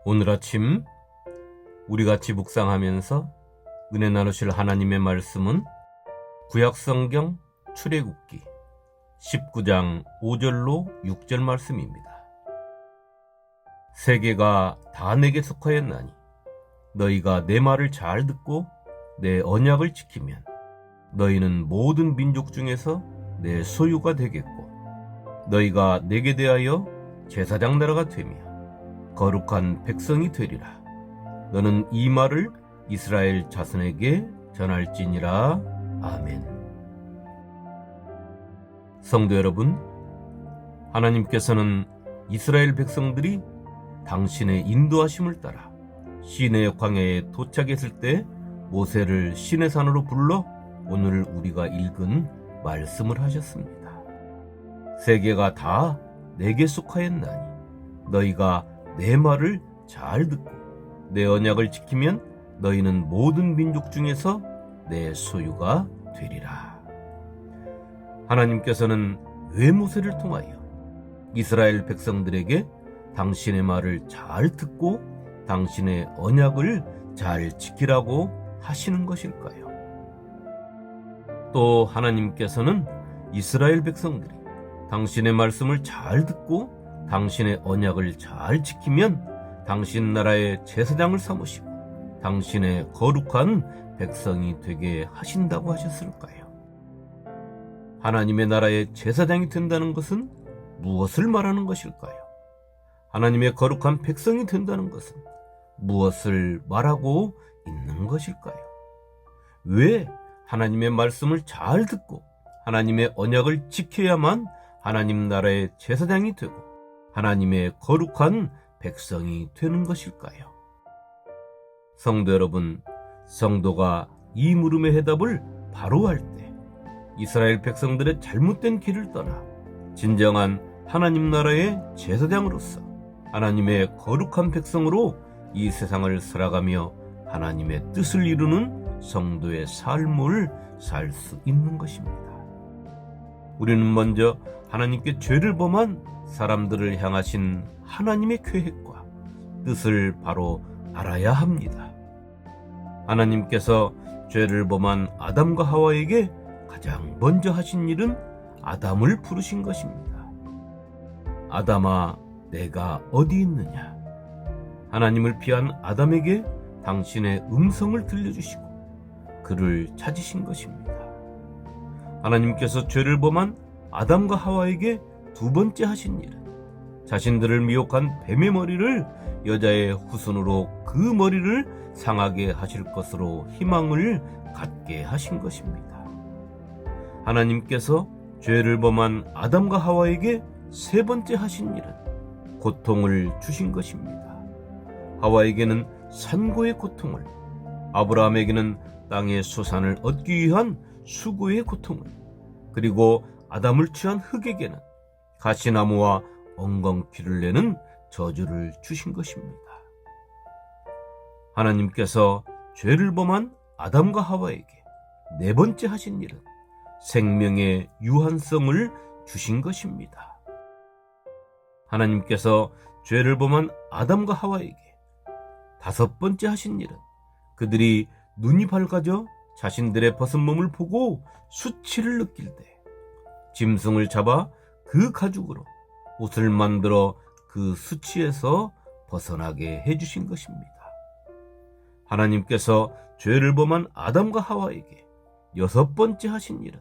오늘 아침 우리 같이 묵상하면서 은혜 나누실 하나님의 말씀은 구약성경 출애굽기 19장 5절로 6절 말씀입니다. 세계가 다 내게 속하였나니 너희가 내 말을 잘 듣고 내 언약을 지키면 너희는 모든 민족 중에서 내 소유가 되겠고 너희가 내게 대하여 제사장 나라가 되며 거룩한 백성이 되리라. 너는 이 말을 이스라엘 자손에게 전할지니라. 아멘. 성도 여러분, 하나님께서는 이스라엘 백성들이 당신의 인도하심을 따라 시내 광야에 도착했을 때 모세를 시내산으로 불러 오늘 우리가 읽은 말씀을 하셨습니다. 세계가 다 내게 속하였나니 너희가 내 말을 잘 듣고 내 언약을 지키면 너희는 모든 민족 중에서 내 소유가 되리라. 하나님께서는 왜 모세를 통하여 이스라엘 백성들에게 당신의 말을 잘 듣고 당신의 언약을 잘 지키라고 하시는 것일까요? 또 하나님께서는 이스라엘 백성들이 당신의 말씀을 잘 듣고 당신의 언약을 잘 지키면 당신 나라의 제사장을 삼으시고 당신의 거룩한 백성이 되게 하신다고 하셨을까요? 하나님의 나라의 제사장이 된다는 것은 무엇을 말하는 것일까요? 하나님의 거룩한 백성이 된다는 것은 무엇을 말하고 있는 것일까요? 왜 하나님의 말씀을 잘 듣고 하나님의 언약을 지켜야만 하나님 나라의 제사장이 되고 하나님의 거룩한 백성이 되는 것일까요? 성도 여러분, 성도가 이 물음의 해답을 바로 할 때 이스라엘 백성들의 잘못된 길을 떠나 진정한 하나님 나라의 제사장으로서 하나님의 거룩한 백성으로 이 세상을 살아가며 하나님의 뜻을 이루는 성도의 삶을 살 수 있는 것입니다. 우리는 먼저 하나님께 죄를 범한 사람들을 향하신 하나님의 계획과 뜻을 바로 알아야 합니다. 하나님께서 죄를 범한 아담과 하와에게 가장 먼저 하신 일은 아담을 부르신 것입니다. 아담아, 내가 어디 있느냐? 하나님을 피한 아담에게 당신의 음성을 들려주시고 그를 찾으신 것입니다. 하나님께서 죄를 범한 아담과 하와에게 두 번째 하신 일은 자신들을 미혹한 뱀의 머리를 여자의 후손으로 그 머리를 상하게 하실 것으로 희망을 갖게 하신 것입니다. 하나님께서 죄를 범한 아담과 하와에게 세 번째 하신 일은 고통을 주신 것입니다. 하와에게는 산고의 고통을, 아브라함에게는 땅의 소산을 얻기 위한 수고의 고통을, 그리고 아담을 취한 흙에게는 가시나무와 엉겅퀴를 내는 저주를 주신 것입니다. 하나님께서 죄를 범한 아담과 하와에게 네 번째 하신 일은 생명의 유한성을 주신 것입니다. 하나님께서 죄를 범한 아담과 하와에게 다섯 번째 하신 일은 그들이 눈이 밝아져 자신들의 벗은 몸을 보고 수치를 느낄 때 짐승을 잡아 그 가죽으로 옷을 만들어 그 수치에서 벗어나게 해주신 것입니다. 하나님께서 죄를 범한 아담과 하와에게 여섯 번째 하신 일은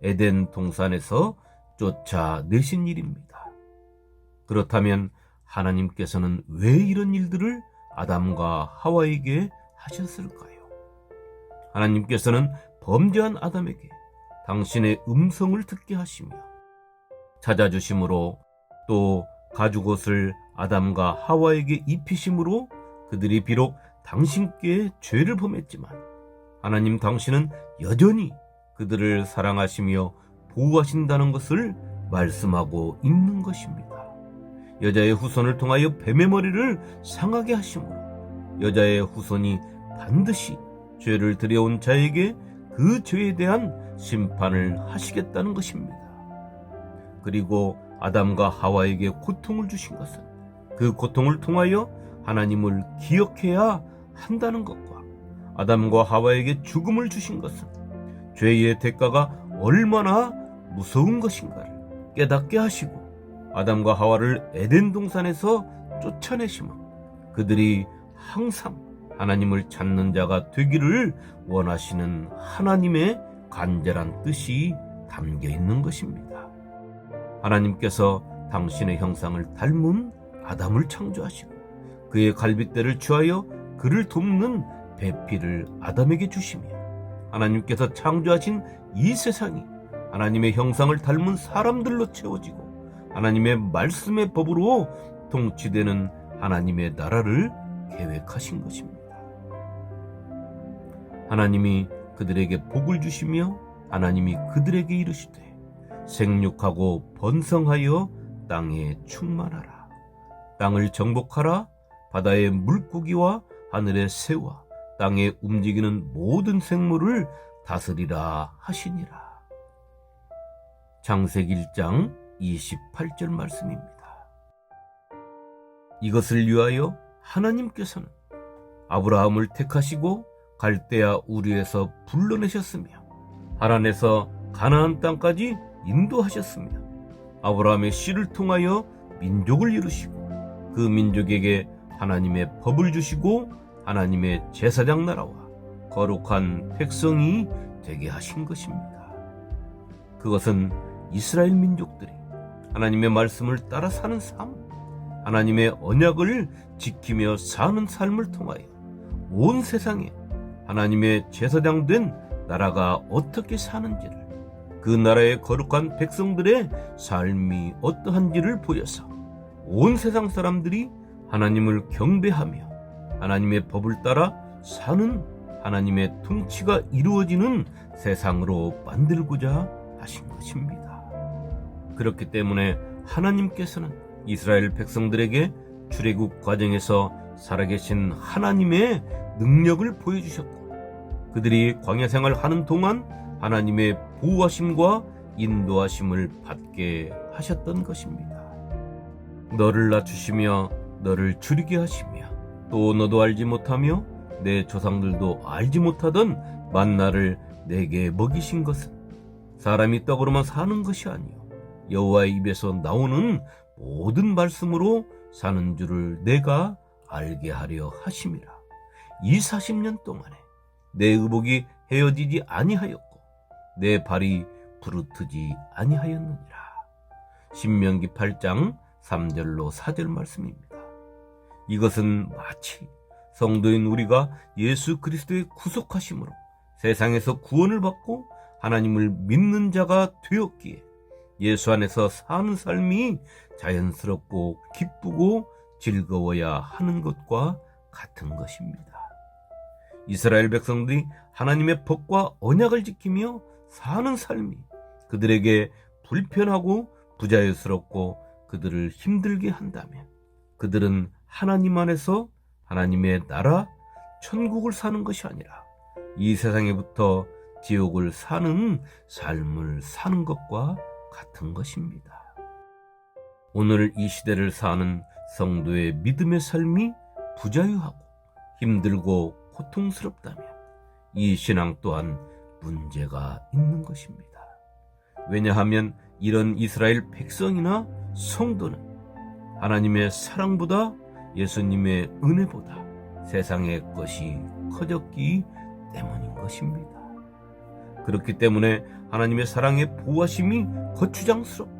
에덴 동산에서 쫓아내신 일입니다. 그렇다면 하나님께서는 왜 이런 일들을 아담과 하와에게 하셨을까요? 하나님께서는 범죄한 아담에게 당신의 음성을 듣게 하시며 찾아주심으로 또 가죽옷을 아담과 하와에게 입히심으로 그들이 비록 당신께 죄를 범했지만 하나님 당신은 여전히 그들을 사랑하시며 보호하신다는 것을 말씀하고 있는 것입니다. 여자의 후손을 통하여 뱀의 머리를 상하게 하심으로 여자의 후손이 반드시 죄를 들여온 자에게 그 죄에 대한 심판을 하시겠다는 것입니다. 그리고 아담과 하와에게 고통을 주신 것은 그 고통을 통하여 하나님을 기억해야 한다는 것과 아담과 하와에게 죽음을 주신 것은 죄의 대가가 얼마나 무서운 것인가를 깨닫게 하시고 아담과 하와를 에덴 동산에서 쫓아내시며 그들이 항상 하나님을 찾는 자가 되기를 원하시는 하나님의 간절한 뜻이 담겨 있는 것입니다. 하나님께서 당신의 형상을 닮은 아담을 창조하시고 그의 갈빗대를 취하여 그를 돕는 배필을 아담에게 주시며 하나님께서 창조하신 이 세상이 하나님의 형상을 닮은 사람들로 채워지고 하나님의 말씀의 법으로 통치되는 하나님의 나라를 계획하신 것입니다. 하나님이 그들에게 복을 주시며 하나님이 그들에게 이르시되 생육하고 번성하여 땅에 충만하라. 땅을 정복하라. 바다의 물고기와 하늘의 새와 땅에 움직이는 모든 생물을 다스리라 하시니라. 창세기 1장 28절 말씀입니다. 이것을 위하여 하나님께서는 아브라함을 택하시고 갈대아 우르에서 불러내셨으며 하란에서 가나안 땅까지 인도하셨으며 아브라함의 씨를 통하여 민족을 이루시고 그 민족에게 하나님의 법을 주시고 하나님의 제사장 나라와 거룩한 백성이 되게 하신 것입니다. 그것은 이스라엘 민족들이 하나님의 말씀을 따라 사는 삶, 하나님의 언약을 지키며 사는 삶을 통하여 온 세상에 하나님의 제사장 된 나라가 어떻게 사는지를, 그 나라의 거룩한 백성들의 삶이 어떠한지를 보여서 온 세상 사람들이 하나님을 경배하며 하나님의 법을 따라 사는 하나님의 통치가 이루어지는 세상으로 만들고자 하신 것입니다. 그렇기 때문에 하나님께서는 이스라엘 백성들에게 출애굽 과정에서 살아계신 하나님의 능력을 보여주셨고 그들이 광야 생활하는 동안 하나님의 보호하심과 인도하심을 받게 하셨던 것입니다. 너를 낮추시며 너를 줄이게 하시며 또 너도 알지 못하며 내 조상들도 알지 못하던 만나를 내게 먹이신 것은 사람이 떡으로만 사는 것이 아니요 여호와의 입에서 나오는 모든 말씀으로 사는 줄을 내가 알게 하려 하심이라. 이 40년 동안에 내 의복이 헤어지지 아니하였고 내 발이 부르트지 아니하였느니라. 신명기 8장 3절로 4절 말씀입니다. 이것은 마치 성도인 우리가 예수 그리스도의 구속하심으로 세상에서 구원을 받고 하나님을 믿는 자가 되었기에 예수 안에서 사는 삶이 자연스럽고 기쁘고 즐거워야 하는 것과 같은 것입니다. 이스라엘 백성들이 하나님의 법과 언약을 지키며 사는 삶이 그들에게 불편하고 부자유스럽고 그들을 힘들게 한다면 그들은 하나님 안에서 하나님의 나라, 천국을 사는 것이 아니라 이 세상에부터 지옥을 사는 삶을 사는 것과 같은 것입니다. 오늘 이 시대를 사는 성도의 믿음의 삶이 부자유하고 힘들고 고통스럽다면 이 신앙 또한 문제가 있는 것입니다. 왜냐하면 이런 이스라엘 백성이나 성도는 하나님의 사랑보다 예수님의 은혜보다 세상의 것이 커졌기 때문인 것입니다. 그렇기 때문에 하나님의 사랑의 보호하심이 거추장스럽고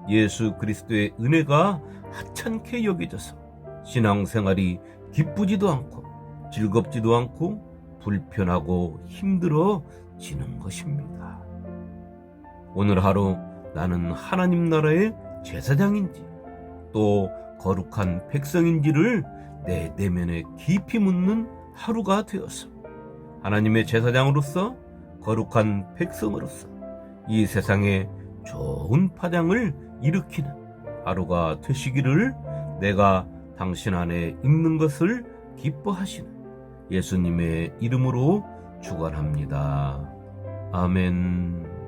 예수 그리스도의 은혜가 하찮게 여겨져서 신앙생활이 기쁘지도 않고 즐겁지도 않고 불편하고 힘들어지는 것입니다. 오늘 하루 나는 하나님 나라의 제사장인지 또 거룩한 백성인지를 내 내면에 깊이 묻는 하루가 되어서 하나님의 제사장으로서 거룩한 백성으로서 이 세상에 좋은 파장을 일으키는 하루가 되시기를 내가 당신 안에 있는 것을 기뻐하시는 예수님의 이름으로 축원합니다. 아멘.